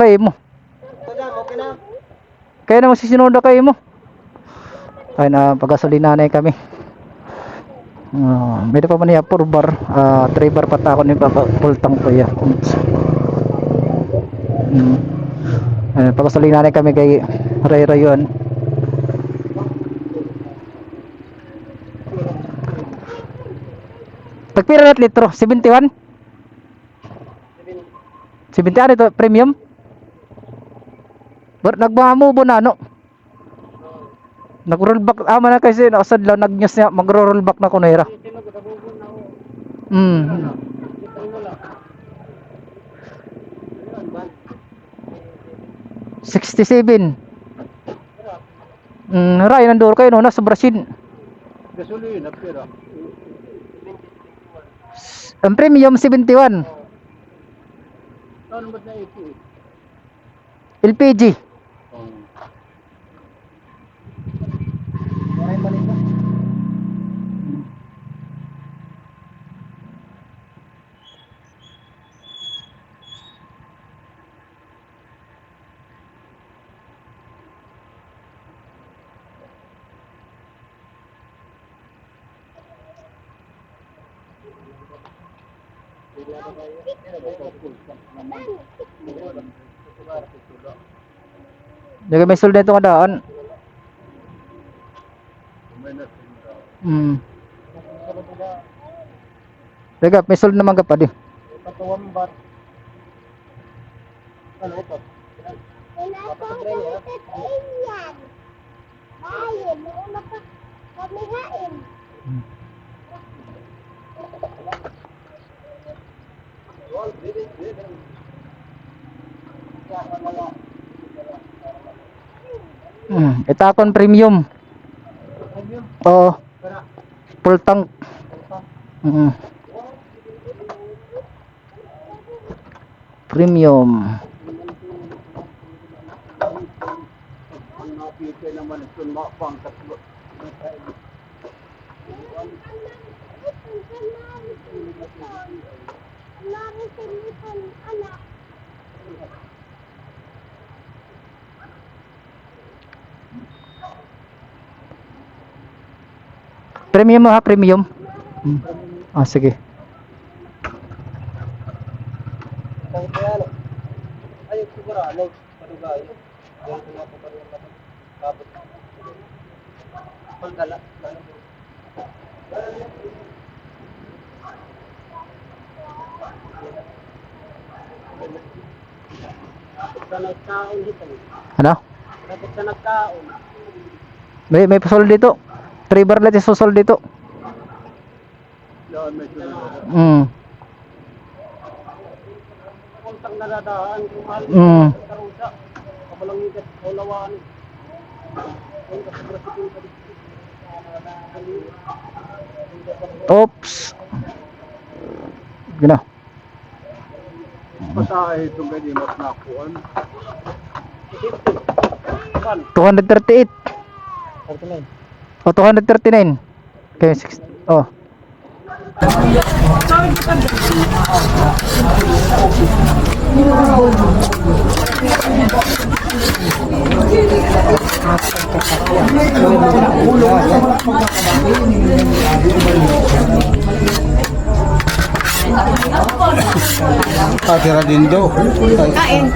Kay mo. Okay na. Kaya naman sisinod na kay mo. Ay na pagasolina na kami. May pa man niya 4 bar, 3 bar pa ta ako ni Papa full tank ko ya. Pagasolina na kami kay Ray yun. Tagpira na litro, 71? 70 ito premium? Nagmamo bo na no. Nag-roll back ama na kasi nakasad lang nagnyas niya magro-roll back na ko na ira. 67. Ray nandor kayo no nasa Brazil. Gasolina pera. Ang premium 71. Ano ba na ito? LPG. Daga may sul dito kadaan. Daga may sul naman ka pa di. Patuwang bar. Ano ito? Itakon premium. Oo. Full tank. Premium. Naman ito mapang tatlo. Premium mo ha, premium. Sige. Ay, siguro ano, parugay. Yan ko na po pareho na. Tapos pagdala. Sa nagkaon dito. Ano? Tapos sa nagkaon. May pasol dito. 3 bar lang susol dito. Yan, medyo. Kuntang naladaan kung mahal dito. Karusa. Kapalang ikat, kaulawaan. Oops. Gina. Patahe itong ganyan mas nakuan. 238. 39. O 239. Okay, 6. Oh. Tira din do. Kain.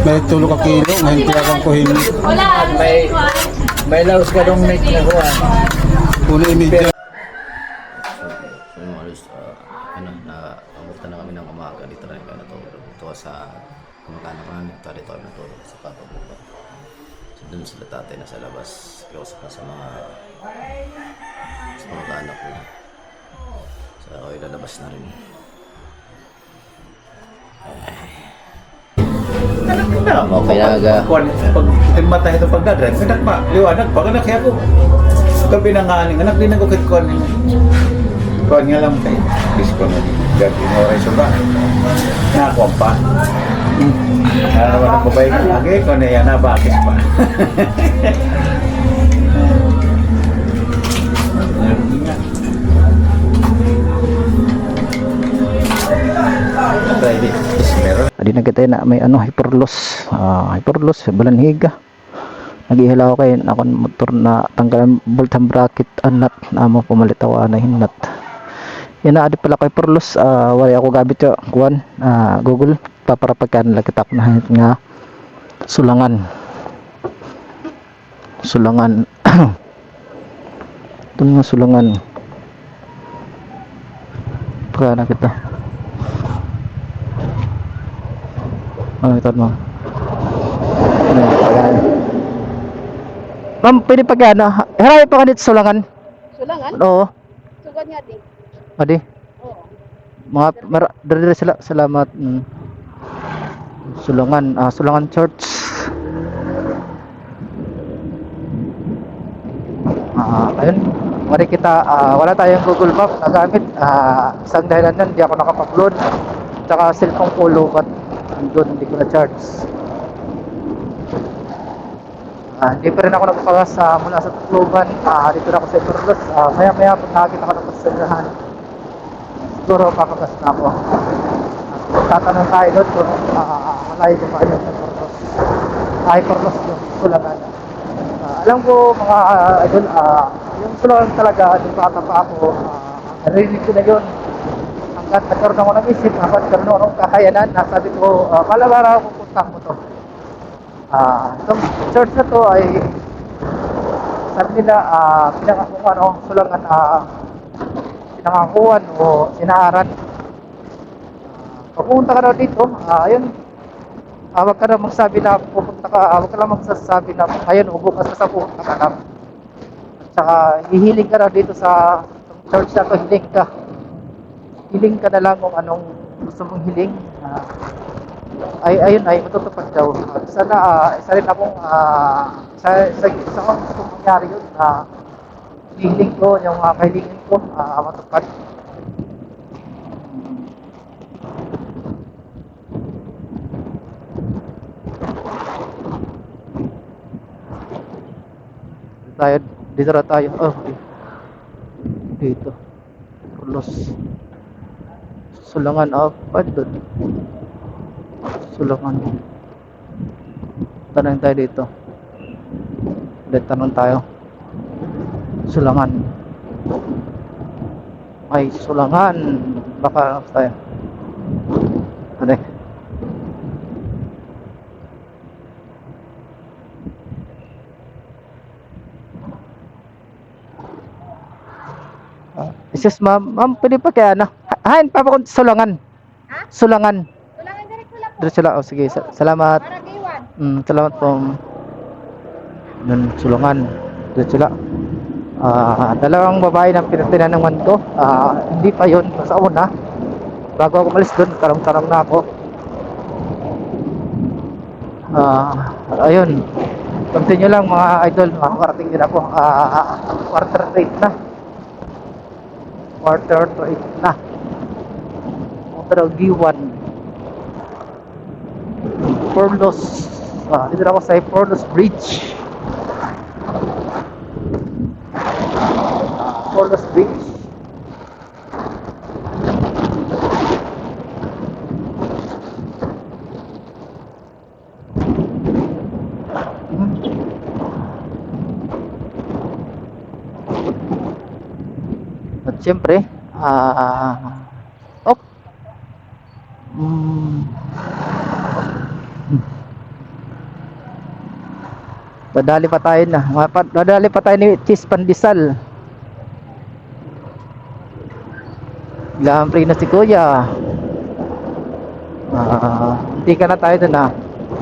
May tulo ka kilo, ngayon tiyagang ko hin. May laos ka dong make na kuha. Puno imidya. So yung alis, nakamurta na kami ng umaga dito na kami natulog. Ito sa kamag-anak namin, dito kami natulog sa Patabukan. So dun sila tatay na sa labas, close pa sa mga kamag-anak ko. So ako ilalabas na rin. Okay na aga. Pag timata ito pagdadrive, anak pa, liwanag pa, anak kaya ko. Gabi na nga anak din ako kit kuan. Kuan nga lang kay disco na di. Gabi mo oras ba? Na ako pa. Wala ko ba yung lagi ko na yan na bakit pa. di na kita na may ano hyperloss, balanhiga. Nagihilaw kay akon motor na tanggalan bolt and bracket anat na mo pumalit ako na hinat. Yan na adi pala kay hyperloss, wala ako gabit yo kuan Google para pagkan lang kita na nga sulangan. Ito nga sulangan. Pagka kita. Ito mo. Ma'am, pwede pagkano? Haray pa kanit sulangan. Sulangan? Oo. Sugod nga di. Adi. Oo. Mga dari sila. Salamat. Sulangan church. Ayun. Mari kita, wala tayong Google Map nagamit. Isang dahilan nun, hindi ako nakapag-upload. Tsaka cellphone ko lobat. Andun, hindi ko na charge. Hindi pa rin ako nagpagas mula sa Tacloban. Dito na ako sa Hyperloss. Maya pag nakakita ko ng pasensyahan, siguro papagas na ako. Tatanong tayo doon kung malayo ko pa yun sa Hyperloss yung sulangan. Alam ko mga idol, yung sulangan talaga, yung bata pa ako, narinig ko na yun. Hanggat nagkaroon ako ng isip, hanggat nagkaroon ako ng kakayanan, sabi ko, malabara ako pupunta mo to. Itong church na to ay sabi nila pinangakuan sulangan pinangakuan o sinaaran. Pag pumunta ka daw dito, ayun, wag ka na magsabi na pupunta ka, wag ka lang magsasabi na ayun, bukas ka sa pupunta ka na. At saka hihiling ka na dito sa church na to, hiling ka na lang kung anong gusto mong hiling. Ayun ay matutupad daw. Sana isa rin akong isa kong gustong mangyari yun na hiling ko, yung kahilingin ko matupad. Dito na tayo. Dito Los Sulangan doon. Sulangan. Tanong tayo dito. Tanong tayo. Sulangan. Ay, sulangan. Baka tayo. Ano eh? Isis ma'am, pwede pa kaya na? Hain pa kung sulangan. Ha? Sulangan. Sulangan direct sila po. Dito sila. Sige, salamat. Para giwan. Salamat po. Sulangan. Dito sila. Dalawang babae na pinatinanungan ko. Hindi pa yun. Sa una. Bago ako malis doon, tarong-tarong na ako. Ayun. Continue lang mga idol. Makakarating din ako. Quarter to 8 na. Pero G1 Hyperloss. Dito na ako sa Hyperloss Bridge. Hyperloss Bridge. At siyempre dadali pa tayo na. Dadali pa tayo ni Cheese Pandesal. Lampre na si Kuya. Hindi ka na tayo dun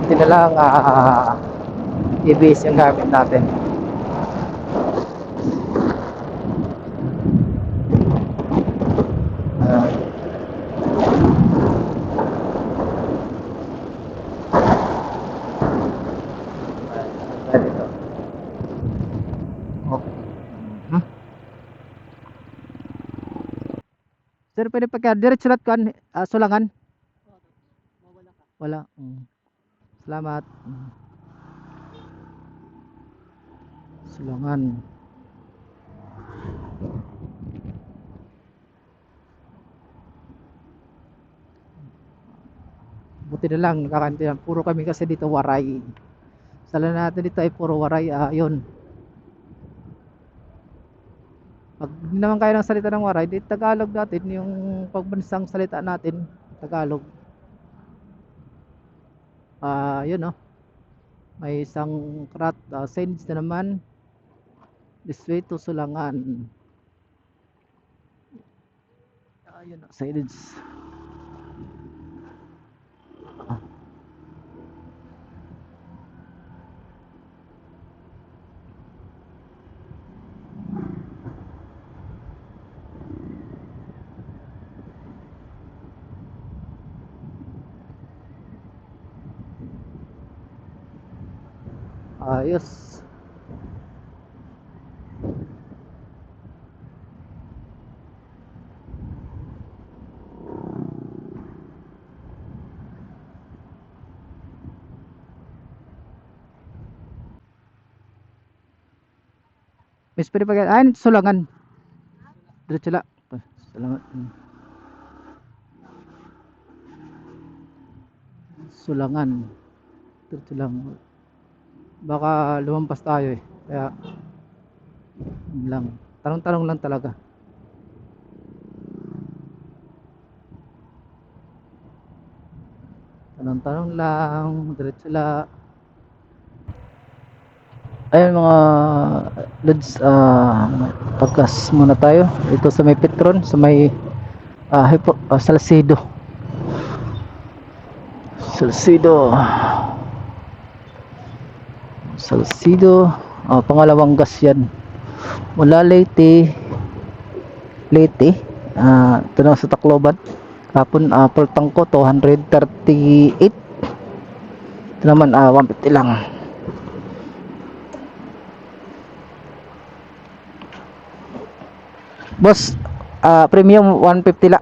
hindi na lang i-base yung gamit natin. Sir, pwede pagka diretso lahat kan sulangan? Wala. Salamat. Sulangan. buti na lang nakakantinan. Puro kami kasi dito waray. Sala natin dito ay puro waray. Yun, pag hindi naman kaya ng salita ng waray, di Tagalog natin yung pagbansang salita natin, Tagalog. Yun, oh, may isang krat, signs na naman, this way to Sulangan. Yun, signs. Ayos. Miss pwede pa Sulangan. Diretso lang. Sulangan. Sulangan. Diretso lang. Baka lumampas tayo eh. Kaya yun lang. Tanong-tanong lang talaga. Tanong-tanong lang. Diretso lang. Ayun mga lods, pagkas muna tayo ito sa may Petron, sa may Salcedo. Pangalawang gas yan mula Leyte, ito na sa Tacloban. Kapon pultang ko 238, ito naman 150 lang. Boss, premium 150 lang.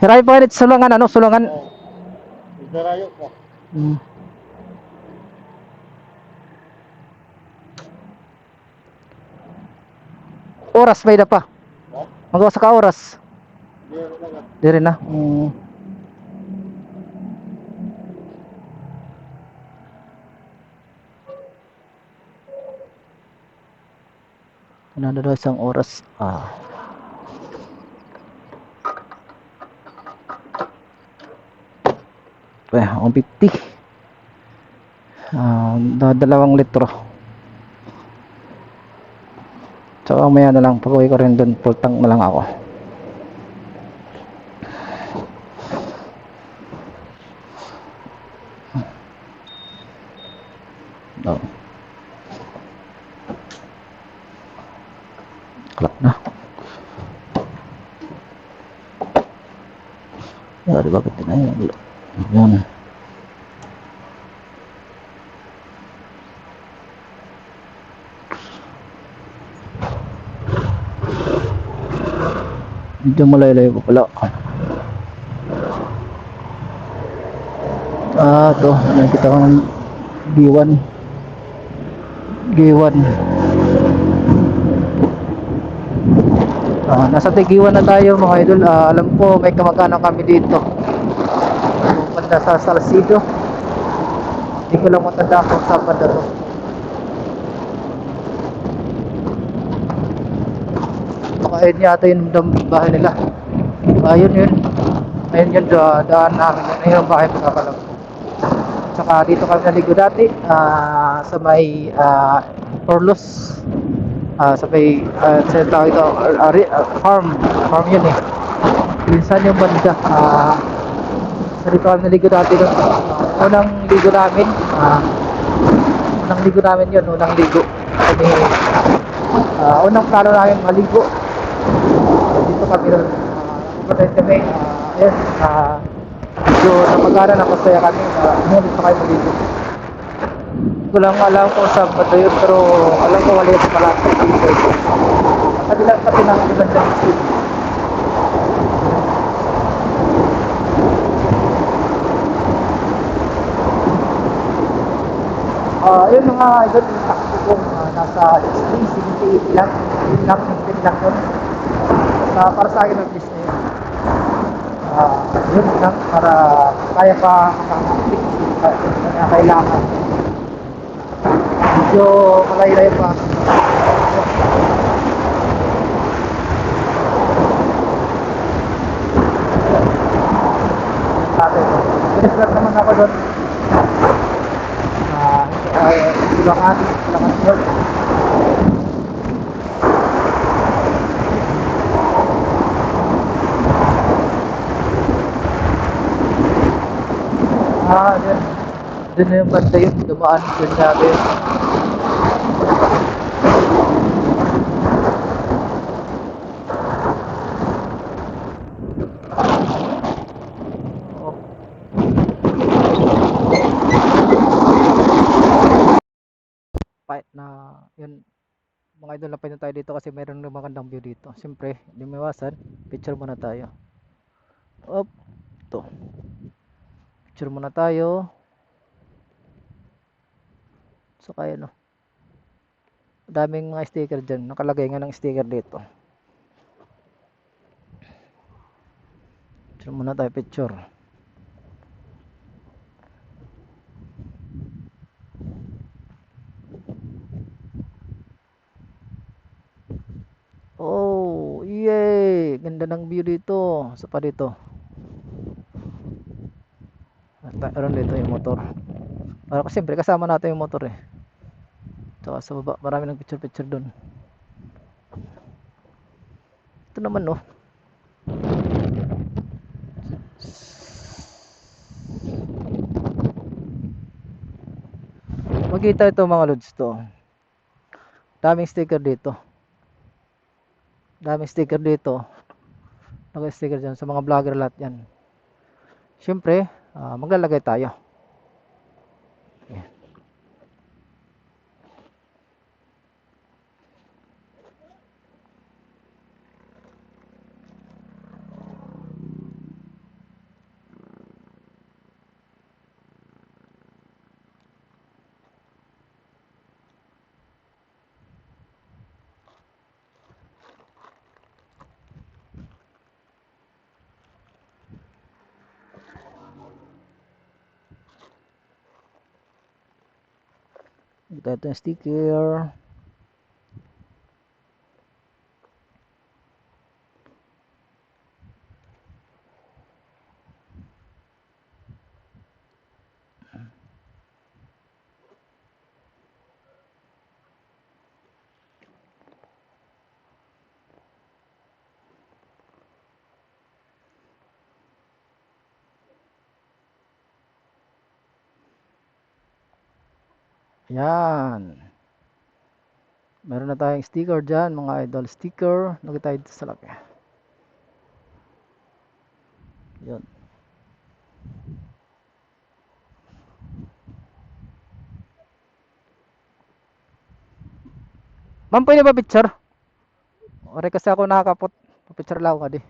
Hiray po ulit Sulangan, Sulangan. Darayo ko. Oras may da pa. Magawa sa ka oras. Di rin na. Ano daw isang oras. Ang 50. 2 litro. Tsaka maya na lang pag-uwi ko rin doon, full tank na lang ako. Kalak na. Di bakit na yun? Yun. Medyo malayo-layo pa pala. Ito, nakikita ko ng G1. Nasa G1 na tayo mga idol. Alam ko may kamag-anak kami dito. Pupunta sa Salcedo. Hindi ko lang matanda kung saan pa to. Baka yun yata yung bahay nila. Ayun yun, daan namin. Ayun yung bahay pagkakalam ko. Tsaka dito kami naligo dati, sa may Orlos. Sa may sa tawag ito, farm yun eh. Minsan yung banda. Sa dito kami naligo dati doon. Unang ligo namin yun. Unang ligo kami, unang plano namin maligo dito kami doon. Pupunta kami, ayun, medyo napagana, napasaya kami. Dito kayo maligo. Hindi ko lang alam kung saan ba yun, pero alam ko wala yung malapit dito. Kadilang pati ng magandang school. Yun mga idol, yung takbo ko, nasa 60, 70, 80 lang. Yun lang, yung lang yun. Para sa akin, at least na yun. Yun lang, para kaya pa makakapit na kailangan. Medyo malay-lay pa. Siniswerte naman ako doon. Silangan yun. Yun. Doon na yung banda yun. Dumaan yun sabi. Fight na yun, mga idol, napay na tayo dito kasi mayroon na magandang view dito. Siyempre, hindi maiwasan, picture muna tayo. To. Picture muna tayo. So kaya no. Daming mga sticker dyan. Nakalagay nga ng sticker dito. Picture muna tayo, picture. Oh, yay! Ganda ng view dito. Sa pa dito. Meron dito yung motor. Para kasi siyempre kasama natin yung motor eh. Tsaka sa baba, marami ng picture-picture doon. Ito naman no. Magkita ito mga lods to. Daming sticker dito. Daming sticker dito. Naka-sticker dyan sa mga vlogger lahat yan. Siyempre, maglalagay tayo. Okay. Ito yung sticker. Yan. Meron na tayong sticker dyan, mga idol. Sticker. Lagay tayo dito sa laki. Yun. Ma'am, pwede ba picture? Ore kasi ako nakakapot. Picture lang ako di.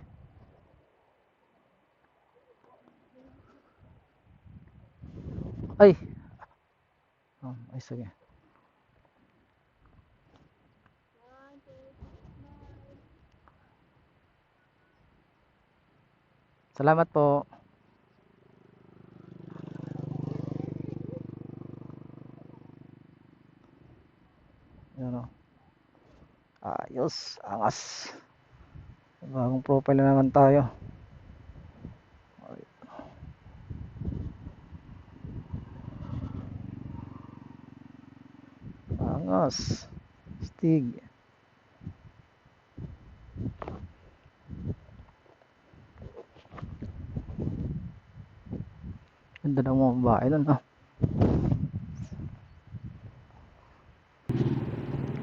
Ay. Ay, sige. Salamat po. Yan o. Ayos. Angas. Bagong profile na naman tayo. Angas. Stig. Ganda ng mga babae nun, ha?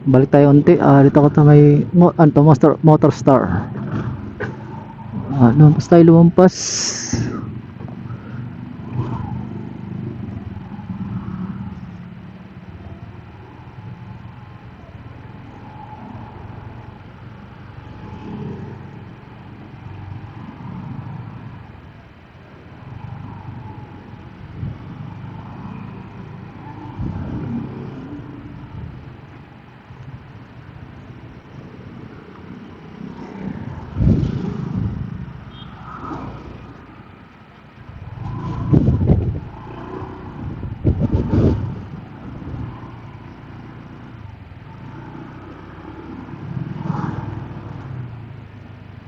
Balik tayo unti. Dito ako may Motor Star. Lumampas tayo, lumampas.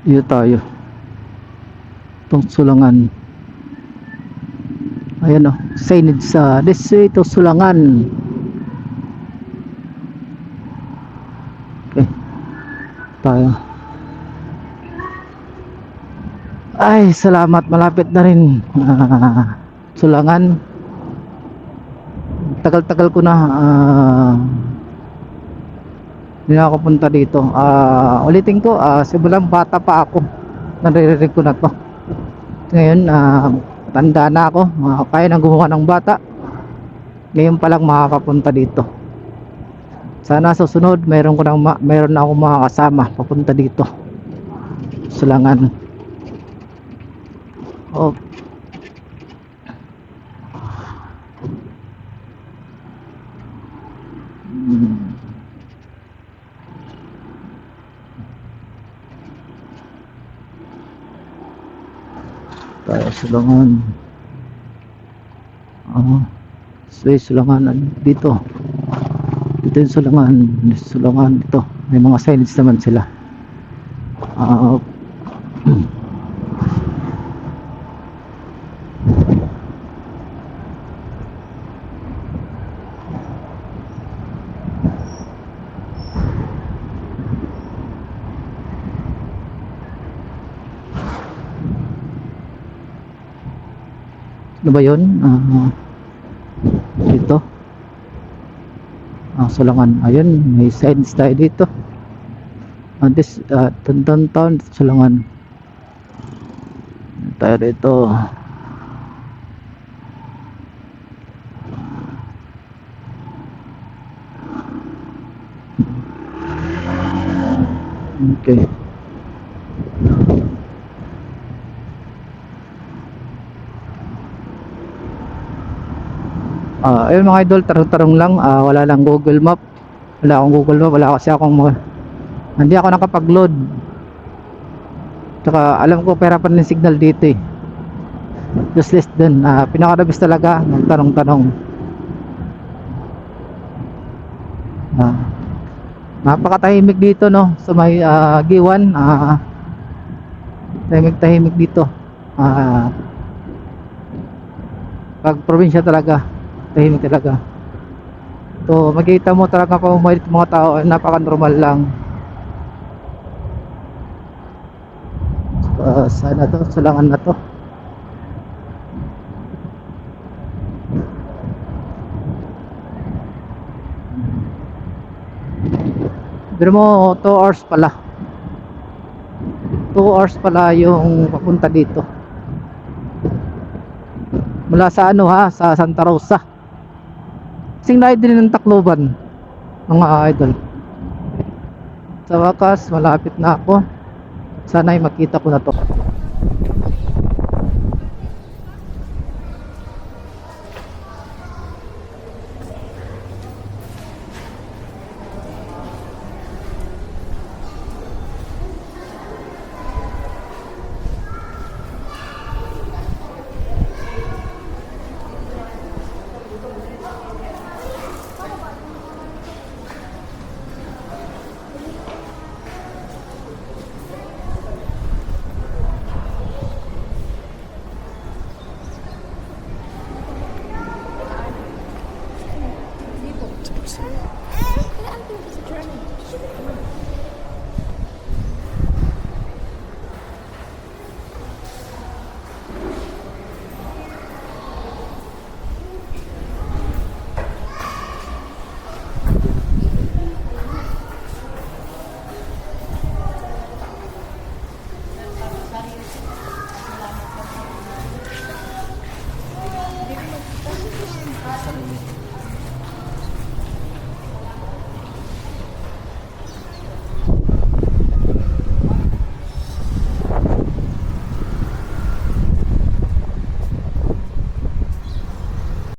Dito tayo. Itong Sulangan. Ayan o. Signage sa this way to Sulangan. Okay. Tayo. Ay, salamat. Malapit na rin. Sulangan. Tagal-tagal ko na hindi na ako punta dito. Ulitin ko, simulang bata pa ako, naririnig ko na to. Ngayon, tanda na ako, kaya na gumawa ng bata. Ngayon pa lang makakapunta dito. Sana susunod meron na ako mga kasama papunta dito. Sulangan. Oh. Tayo Sulangan. Sulangan dito. Dito yung Sulangan. Sulangan dito. May mga signage naman sila. Ano ba yun? Dito Sulangan. Ayun, may signs tayo dito. This downtown Sulangan. Tayo dito. Okay. Ayun mga idol, tarong-tarong lang. Wala lang Google Map. Wala akong Google Map. Wala kasi hindi ako nakapag-load. Tsaka alam ko pera pa rin signal dito eh. Useless din. Pinaka-the best talaga magtanong-tanong. Napakatahimik dito no. Sa may Giwan. Tahimik dito. Pag probinsya talaga, tahimik talaga. So makikita mo talaga pamamalit ng mga tao, napaka-normal lang. Sana to, Sulangan na to. Pero mo 2 hours pala. 2 hours pala yung papunta dito. Mula sa sa Santa Rosa. Kasing layo din ng Tacloban, mga idol. Sa wakas, malapit na ako. Sana ay makita ko na to.